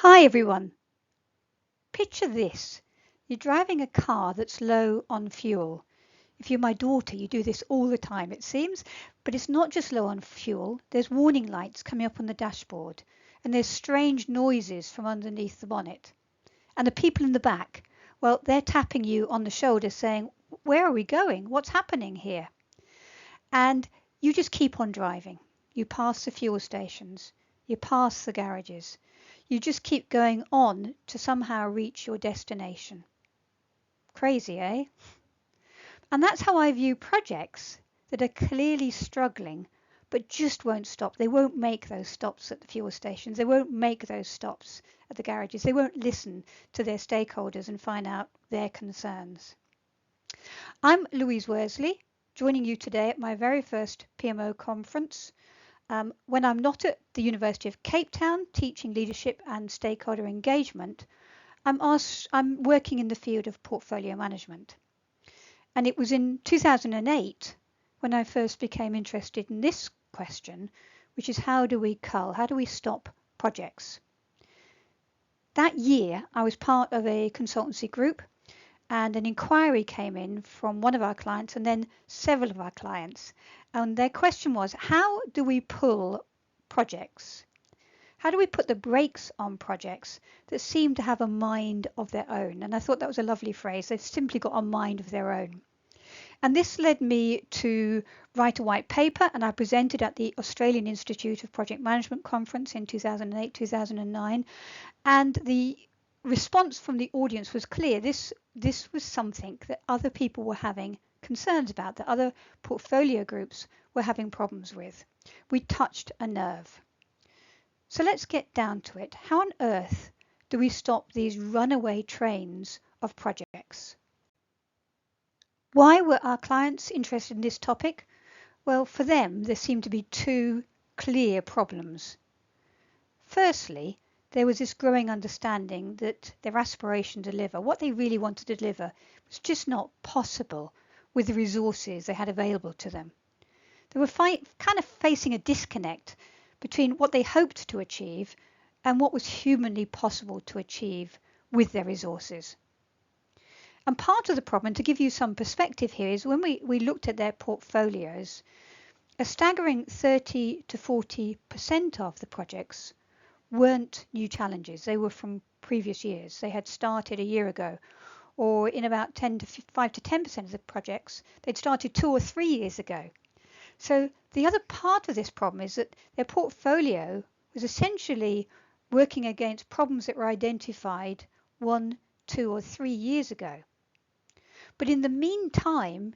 Hi everyone. Picture this. You're driving a car that's low on fuel. If you're my daughter, you do this all the time, it seems. But it's not just low on fuel. There's warning lights coming up on the dashboard. And there's strange noises from underneath the bonnet. And the people in the back, well, they're tapping you on the shoulder saying, "Where are we going? What's happening here?" And you just keep on driving. You pass the fuel stations. You pass the garages. You just keep going on to somehow reach your destination. Crazy, eh? And that's how I view projects that are clearly struggling but just won't stop. They won't make those stops at the fuel stations. They won't make those stops at the garages. They won't listen to their stakeholders and find out their concerns. I'm Louise Worsley, joining you today at my very first PMO conference. When I'm not at the University of Cape Town teaching leadership and stakeholder engagement, I'm working in the field of portfolio management. And it was in 2008 when I first became interested in this question, which is how do we cull, how do we stop projects? That year, I was part of a consultancy group and an inquiry came in from one of our clients and then several of our clients. And their question was, how do we pull projects? How do we put the brakes on projects that seem to have a mind of their own? And I thought that was a lovely phrase. They've simply got a mind of their own. And this led me to write a white paper, and I presented at the Australian Institute of Project Management conference in 2008, 2009. And the response from the audience was clear. This was something that other people were having concerns about, that other portfolio groups were having problems with. We touched a nerve. So let's get down to it. How on earth do we stop these runaway trains of projects? Why were our clients interested in this topic? Well, for them, there seemed to be two clear problems. Firstly, there was this growing understanding that their aspiration to deliver, what they really wanted to deliver, was just not possible with the resources they had available to them. They were kind of facing a disconnect between what they hoped to achieve and what was humanly possible to achieve with their resources. And part of the problem, to give you some perspective here, is when we looked at their portfolios, a staggering 30 to 40% of the projects weren't new challenges. They were from previous years. They had started a year ago, or in about 5 to 10% of the projects, they'd started 2 or 3 years ago. So the other part of this problem is that their portfolio was essentially working against problems that were identified 1, 2 or 3 years ago. But in the meantime,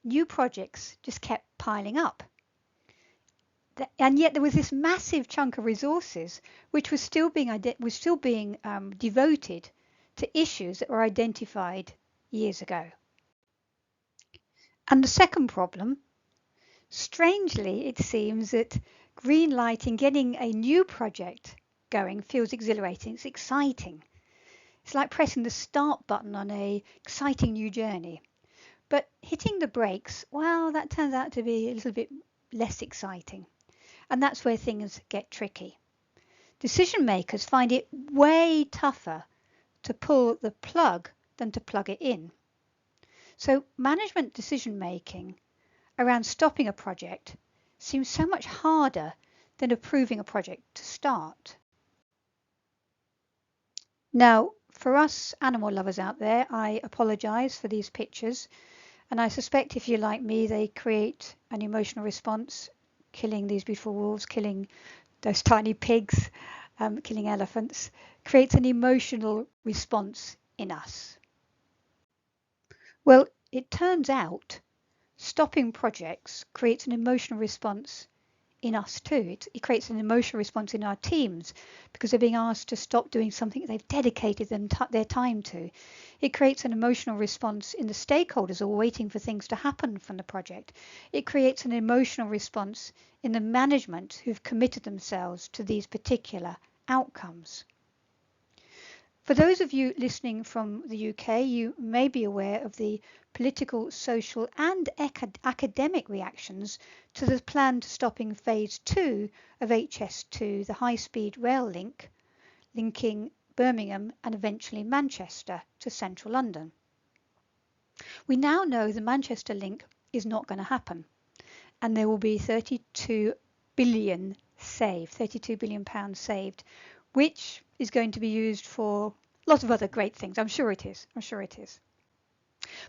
new projects just kept piling up. And yet there was this massive chunk of resources which was still being devoted to issues that were identified years ago. And the second problem, strangely, it seems that green lighting, getting a new project going, feels exhilarating. It's exciting. It's like pressing the start button on an exciting new journey. But hitting the brakes, well, that turns out to be a little bit less exciting. And that's where things get tricky. Decision makers find it way tougher to pull the plug than to plug it in. So management decision making around stopping a project seems so much harder than approving a project to start. Now, for us animal lovers out there, I apologize for these pictures. And I suspect if you're like me, they create an emotional response. Killing these beautiful wolves, killing those tiny pigs, killing elephants, creates an emotional response in us. Well, it turns out stopping projects creates an emotional response in us too. It creates an emotional response in our teams because they're being asked to stop doing something they've dedicated their time to. It creates an emotional response in the stakeholders who are waiting for things to happen from the project. It creates an emotional response in the management who've committed themselves to these particular outcomes. For those of you listening from the UK, you may be aware of the political, social and academic reactions to the plan to stopping phase 2 of HS2, the high-speed rail link, linking Birmingham and eventually Manchester to central London. We now know the Manchester link is not going to happen, and there will be 32 billion saved, £32 billion saved, which is going to be used for lots of other great things. I'm sure it is.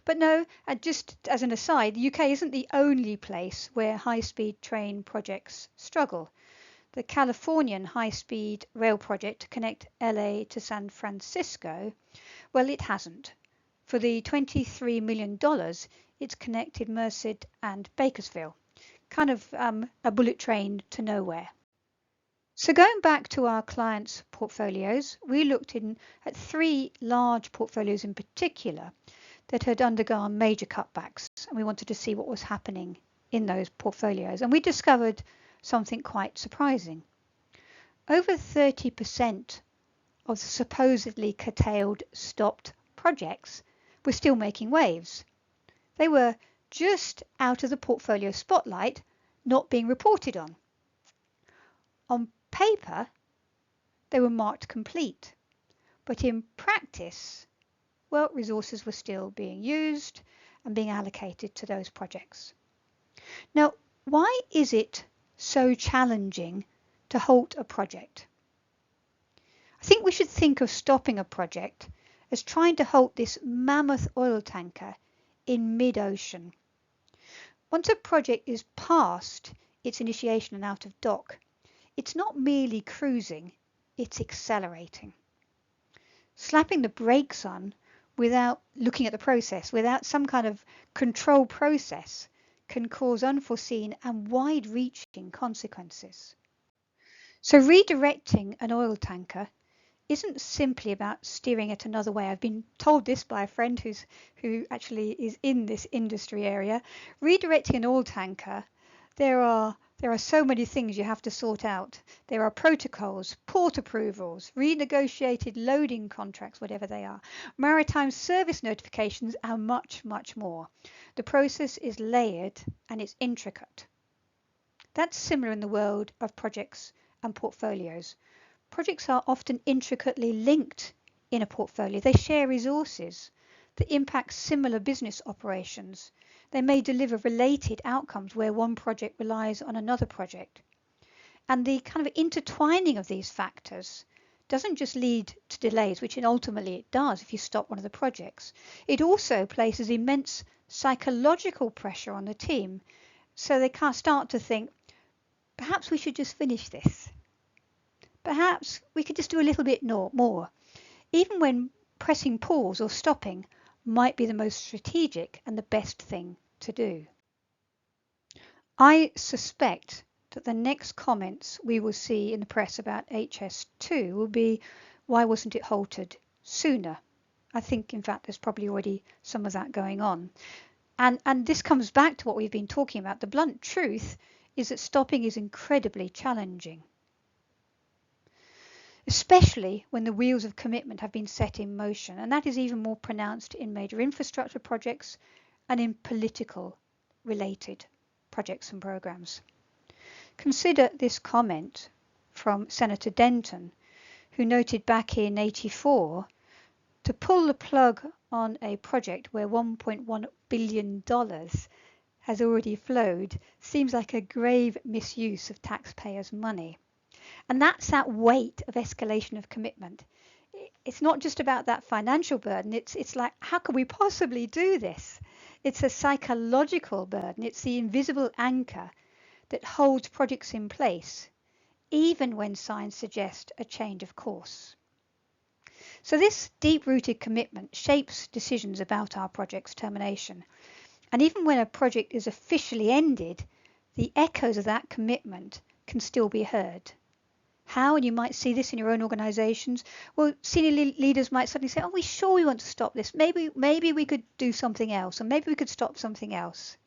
But no, just as an aside, the UK isn't the only place where high-speed train projects struggle. The Californian high-speed rail project to connect LA to San Francisco, well, it hasn't. For the $23 million, it's connected Merced and Bakersfield, kind of a bullet train to nowhere. So going back to our clients' portfolios, we looked at 3 large portfolios in particular that had undergone major cutbacks, and we wanted to see what was happening in those portfolios. And we discovered something quite surprising. Over 30% of the supposedly curtailed, stopped projects were still making waves. They were just out of the portfolio spotlight, not being reported on. On paper, they were marked complete, but in practice, well, resources were still being used and being allocated to those projects. Now, why is it so challenging to halt a project? I think we should think of stopping a project as trying to halt this mammoth oil tanker in mid-ocean. Once a project is past its initiation and out of dock, it's not merely cruising, it's accelerating. Slapping the brakes on without looking at the process, without some kind of control process, can cause unforeseen and wide-reaching consequences. So redirecting an oil tanker isn't simply about steering it another way. I've been told this by a friend who actually is in this industry area. Redirecting an oil tanker, there are so many things you have to sort out. There are protocols, port approvals, renegotiated loading contracts, whatever they are, maritime service notifications, and much, much more. The process is layered and it's intricate. That's similar in the world of projects and portfolios. Projects are often intricately linked in a portfolio. They share resources that impact similar business operations. They may deliver related outcomes where one project relies on another project. And the kind of intertwining of these factors doesn't just lead to delays, which ultimately it does if you stop one of the projects. It also places immense psychological pressure on the team, so they can't start to think, perhaps we should just finish this. Perhaps we could just do a little bit more, even when pressing pause or stopping might be the most strategic and the best thing to do. I suspect that the next comments we will see in the press about HS2 will be, why wasn't it halted sooner? I think, in fact, there's probably already some of that going on. And this comes back to what we've been talking about. The blunt truth is that stopping is incredibly challenging, especially when the wheels of commitment have been set in motion. And that is even more pronounced in major infrastructure projects and in political related projects and programs. Consider this comment from Senator Denton, who noted back in '84, to pull the plug on a project where $1.1 billion has already flowed seems like a grave misuse of taxpayers' money. And that's that weight of escalation of commitment. It's not just about that financial burden. It's like, how can we possibly do this? It's a psychological burden. It's the invisible anchor that holds projects in place, even when signs suggest a change of course. So this deep-rooted commitment shapes decisions about our project's termination. And even when a project is officially ended, the echoes of that commitment can still be heard. How? And you might see this in your own organizations. Well, senior leaders might suddenly say, we sure we want to stop this. Maybe we could do something else, or maybe we could stop something else.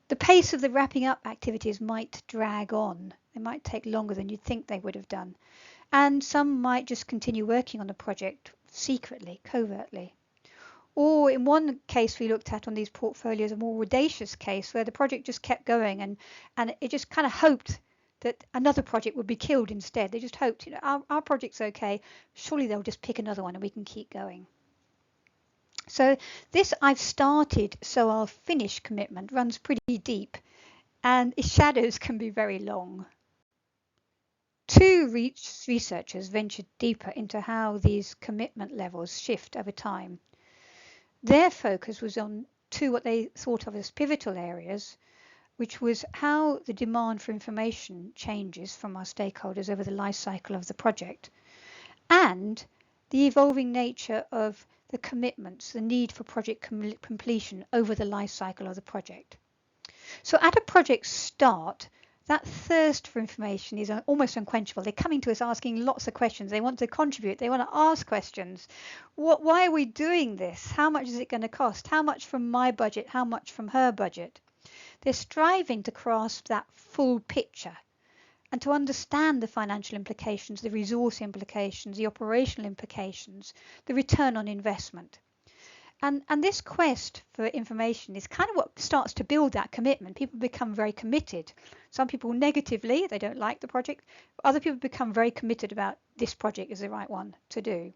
The pace of the wrapping up activities might drag on. They might take longer than you'd think they would have done. And some might just continue working on the project secretly, covertly. Or in one case we looked at on these portfolios, a more audacious case where the project just kept going and it just kind of hoped that another project would be killed instead. They just hoped, our project's okay, surely they'll just pick another one and we can keep going. So this "I've started, so I'll finish" commitment runs pretty deep, and its shadows can be very long. Two researchers ventured deeper into how these commitment levels shift over time. Their focus was on two what they thought of as pivotal areas, which was how the demand for information changes from our stakeholders over the life cycle of the project, and the evolving nature of the commitments, the need for project completion over the life cycle of the project. So at a project start, that thirst for information is almost unquenchable. They're coming to us asking lots of questions. They want to contribute. They want to ask questions. Why are we doing this? How much is it going to cost? How much from my budget? How much from her budget? They're striving to grasp that full picture and to understand the financial implications, the resource implications, the operational implications, the return on investment. And this quest for information is kind of what starts to build that commitment. People become very committed. Some people negatively, they don't like the project. Other people become very committed about this project is the right one to do.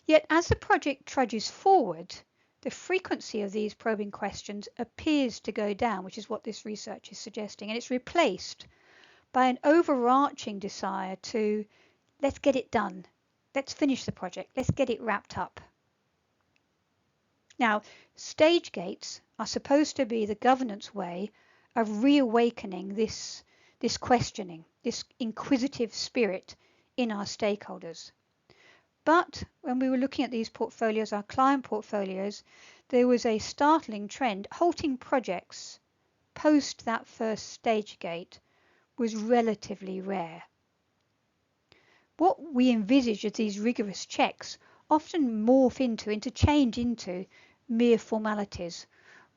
Yet as the project trudges forward, the frequency of these probing questions appears to go down, which is what this research is suggesting. And it's replaced by an overarching desire to, let's get it done. Let's finish the project. Let's get it wrapped up. Now, stage gates are supposed to be the governance way of reawakening this questioning, this inquisitive spirit in our stakeholders. But when we were looking at these portfolios, our client portfolios, there was a startling trend. Halting projects post that first stage gate was relatively rare. What we envisage as these rigorous checks often morph interchange into mere formalities,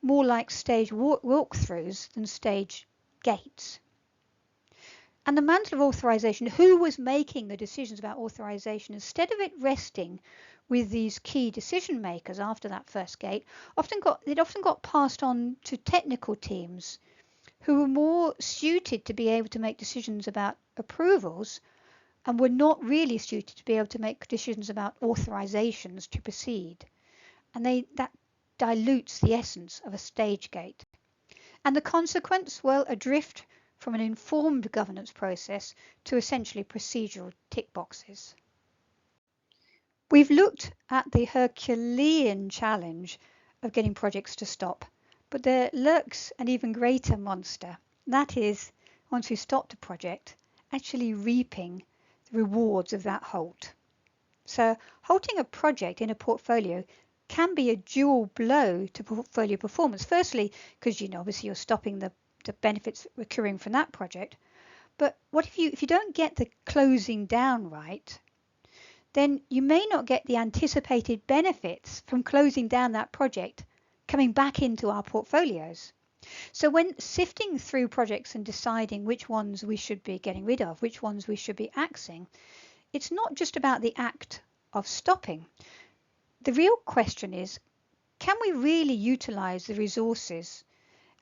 more like stage walkthroughs than stage gates. And the mantle of authorization, who was making the decisions about authorization, instead of it resting with these key decision makers after that first gate, it often got passed on to technical teams who were more suited to be able to make decisions about approvals and were not really suited to be able to make decisions about authorizations to proceed. And that dilutes the essence of a stage gate. And the consequence, well, a drift from an informed governance process to essentially procedural tick boxes. We've looked at the Herculean challenge of getting projects to stop, but there lurks an even greater monster. That is, once we've stopped a project, actually reaping the rewards of that halt. So halting a project in a portfolio can be a dual blow to portfolio performance. Firstly, because obviously you're stopping the benefits accruing from that project. But what if you don't get the closing down right, then you may not get the anticipated benefits from closing down that project coming back into our portfolios. So when sifting through projects and deciding which ones we should be getting rid of, which ones we should be axing, it's not just about the act of stopping. The real question is, can we really utilize the resources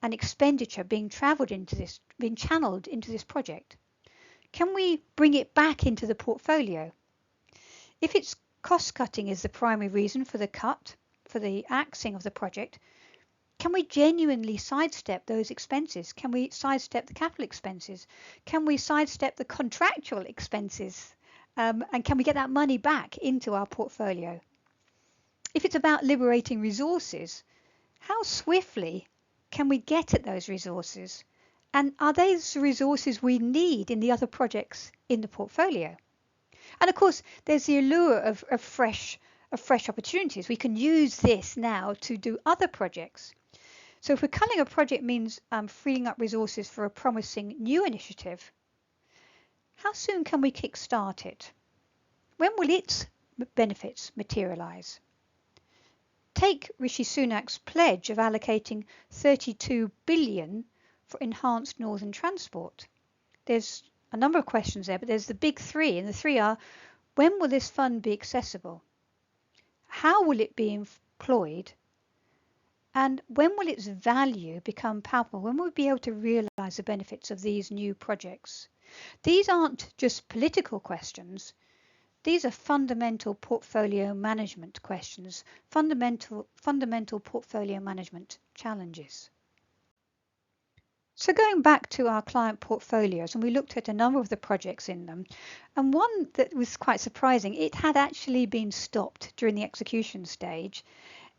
and expenditure being channeled into this project? Can we bring it back into the portfolio? If it's cost cutting is the primary reason for the axing of the project, can we genuinely sidestep those expenses? Can we sidestep the capital expenses? Can we sidestep the contractual expenses? And can we get that money back into our portfolio? If it's about liberating resources, how swiftly can we get at those resources? And are those resources we need in the other projects in the portfolio? And of course, there's the allure of fresh opportunities. We can use this now to do other projects. So if we're culling a project means freeing up resources for a promising new initiative, how soon can we kickstart it? When will its benefits materialize? Take Rishi Sunak's pledge of allocating 32 billion for enhanced northern transport. There's a number of questions there, but there's the big three, and the three are: when will this fund be accessible? How will it be employed? And when will its value become palpable? When will we be able to realise the benefits of these new projects? These aren't just political questions. These are fundamental portfolio management questions, fundamental portfolio management challenges. So going back to our client portfolios, and we looked at a number of the projects in them, and one that was quite surprising, it had actually been stopped during the execution stage,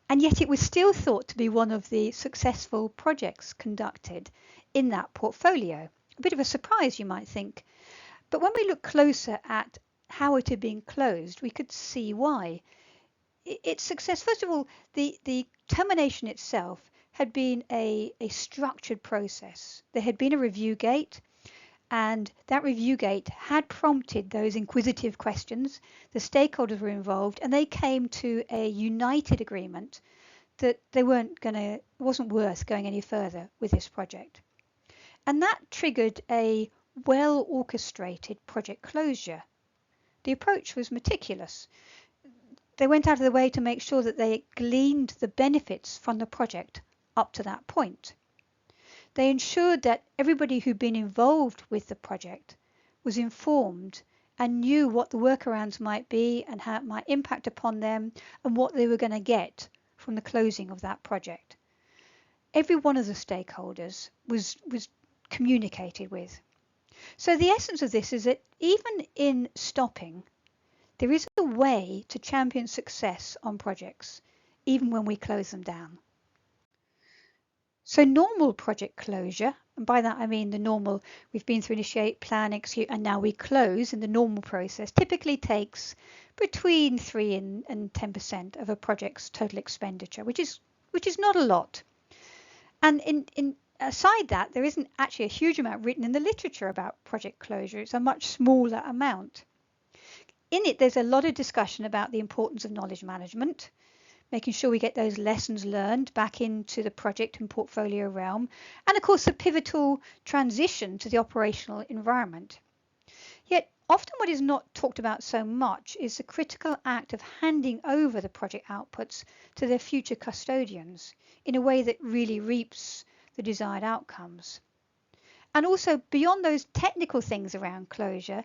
and yet it was still thought to be one of the successful projects conducted in that portfolio. A bit of a surprise, you might think. But when we look closer at how it had been closed, we could see why. Its success, first of all, the termination itself had been a structured process. There had been a review gate, and that review gate had prompted those inquisitive questions. The stakeholders were involved, and they came to a united agreement that it wasn't worth going any further with this project. And that triggered a well orchestrated project closure. The approach was meticulous. They went out of the way to make sure that they gleaned the benefits from the project up to that point. They ensured that everybody who'd been involved with the project was informed and knew what the workarounds might be and how it might impact upon them and what they were going to get from the closing of that project. Every one of the stakeholders was communicated with. So the essence of this is that even in stopping, there is a way to champion success on projects, even when we close them down. So normal project closure, and by that I mean the normal, we've been through initiate, plan, execute, and now we close in the normal process, typically takes between 3 and 10% of a project's total expenditure, which is not a lot. And in aside that, there isn't actually a huge amount written in the literature about project closure. It's a much smaller amount. In it, there's a lot of discussion about the importance of knowledge management, making sure we get those lessons learned back into the project and portfolio realm, and of course the pivotal transition to the operational environment. Yet often what is not talked about so much is the critical act of handing over the project outputs to their future custodians in a way that really reaps the desired outcomes. And also beyond those technical things around closure,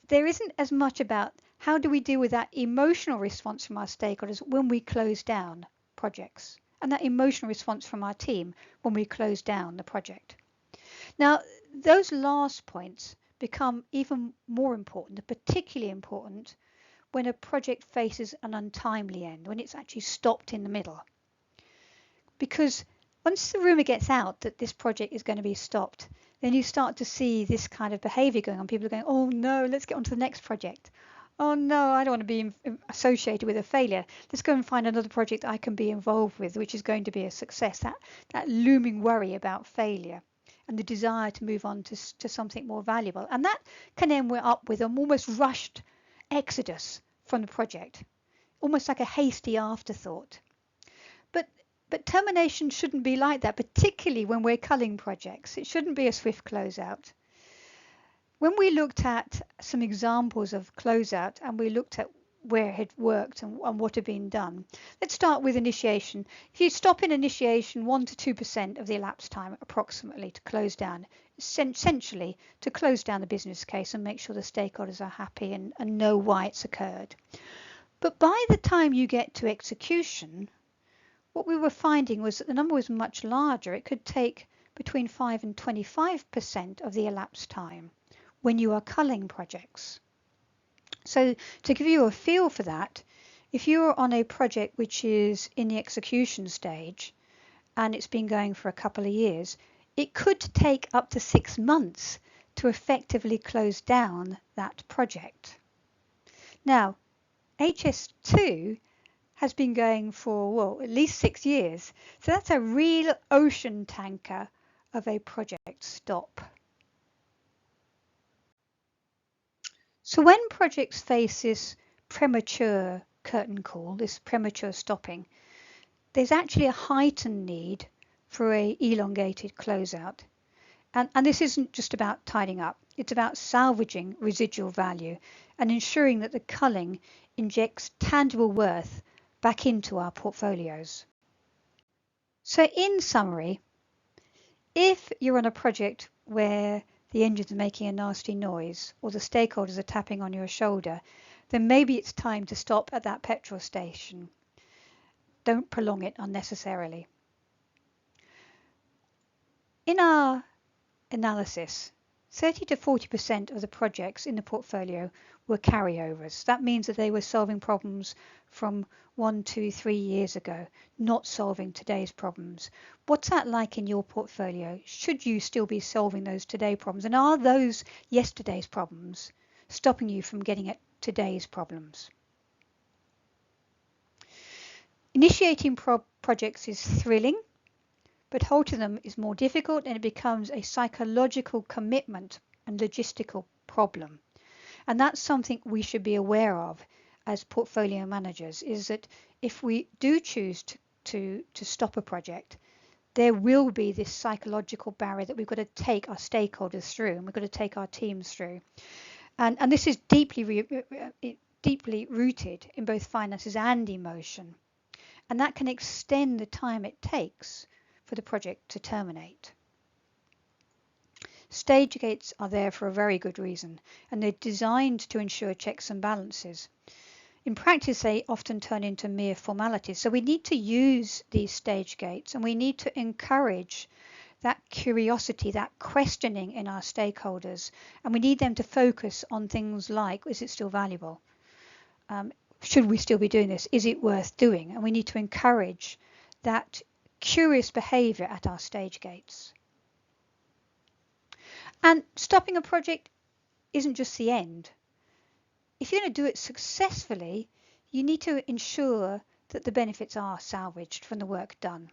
there isn't as much about how do we deal with that emotional response from our stakeholders when we close down projects, and that emotional response from our team when we close down the project. Now, those last points become even more important, particularly important when a project faces an untimely end, when it's actually stopped in the middle. Because once the rumour gets out that this project is going to be stopped, then you start to see this kind of behaviour going on. People are going, oh no, let's get on to the next project. Oh no, I don't want to be associated with a failure. Let's go and find another project I can be involved with, which is going to be a success. That looming worry about failure and the desire to move on to something more valuable. And that can end up with an almost rushed exodus from the project, almost like a hasty afterthought. But termination shouldn't be like that, particularly when we're culling projects. It shouldn't be a swift closeout. When we looked at some examples of closeout and we looked at where it had worked and what had been done, let's start with initiation. If you stop in initiation 1 to 2% of the elapsed time approximately to close down, essentially to close down the business case and make sure the stakeholders are happy and know why it's occurred. But by the time you get to execution, what we were finding was that the number was much larger. It could take between 5 and 25% of the elapsed time when you are culling projects. So to give you a feel for that, if you're on a project which is in the execution stage and it's been going for a couple of years, it could take up to 6 months to effectively close down that project. Now, HS2 has been going for, well, at least 6 years. So that's a real ocean tanker of a project stop. So when projects face this premature curtain call, this premature stopping, there's actually a heightened need for an elongated closeout. And this isn't just about tidying up, it's about salvaging residual value and ensuring that the culling injects tangible worth back into our portfolios. So in summary, if you're on a project where the engine's making a nasty noise or the stakeholders are tapping on your shoulder, then maybe it's time to stop at that petrol station. Don't prolong it unnecessarily. In our analysis, 30 to 40% of the projects in the portfolio were carryovers. That means that they were solving problems from 1, 2, 3 years ago, not solving today's problems. What's that like in your portfolio? Should you still be solving those today problems? And are those yesterday's problems stopping you from getting at today's problems? Initiating projects is thrilling, but halting them is more difficult, and it becomes a psychological commitment and logistical problem. And that's something we should be aware of as portfolio managers, is that if we do choose to stop a project, there will be this psychological barrier that we've got to take our stakeholders through, and we've got to take our teams through. And this is deeply rooted in both finances and emotion. And that can extend the time it takes for the project to terminate. Stage gates are there for a very good reason, and they're designed to ensure checks and balances. In practice, they often turn into mere formalities. So we need to use these stage gates, and we need to encourage that curiosity, that questioning in our stakeholders. And we need them to focus on things like, is it still valuable? Should we still be doing this? Is it worth doing? And we need to encourage that curious behavior at our stage gates. And stopping a project isn't just the end. If you're going to do it successfully, you need to ensure that the benefits are salvaged from the work done.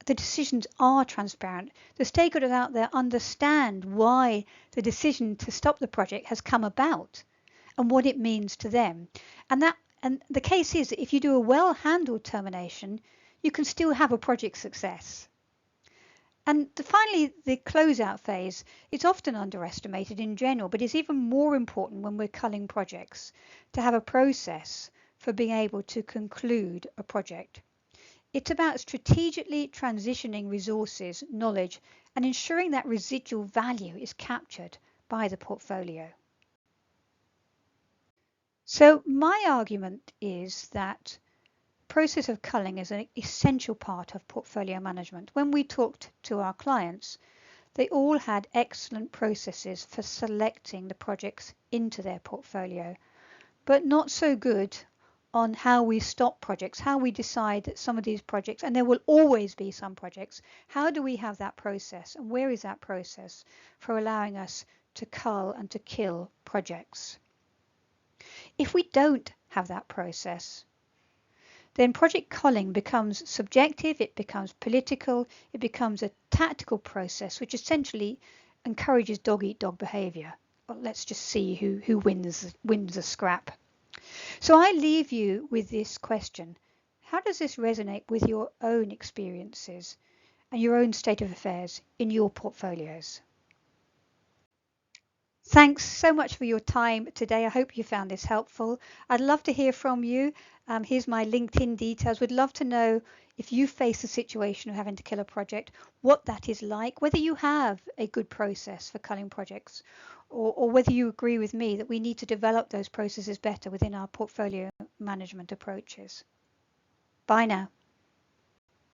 The decisions are transparent. The stakeholders out there understand why the decision to stop the project has come about and what it means to them. And the case is that if you do a well-handled termination, you can still have a project success. And finally, the closeout phase, it's often underestimated in general, but it's even more important when we're culling projects, to have a process for being able to conclude a project. It's about strategically transitioning resources, knowledge, and ensuring that residual value is captured by the portfolio. So my argument is that process of culling is an essential part of portfolio management. When we talked to our clients, they all had excellent processes for selecting the projects into their portfolio, but not so good on how we stop projects, how we decide that some of these projects, and there will always be some projects, how do we have that process, and where is that process for allowing us to cull and to kill projects? If we don't have that process, then project culling becomes subjective, it becomes political, it becomes a tactical process which essentially encourages dog-eat-dog behavior. Well, let's just see who wins the scrap. So I leave you with this question. How does this resonate with your own experiences and your own state of affairs in your portfolios? Thanks so much for your time today. I hope you found this helpful. I'd love to hear from you. Here's my LinkedIn details. We'd love to know if you face a situation of having to kill a project, what that is like, whether you have a good process for culling projects, or whether you agree with me that we need to develop those processes better within our portfolio management approaches. Bye now.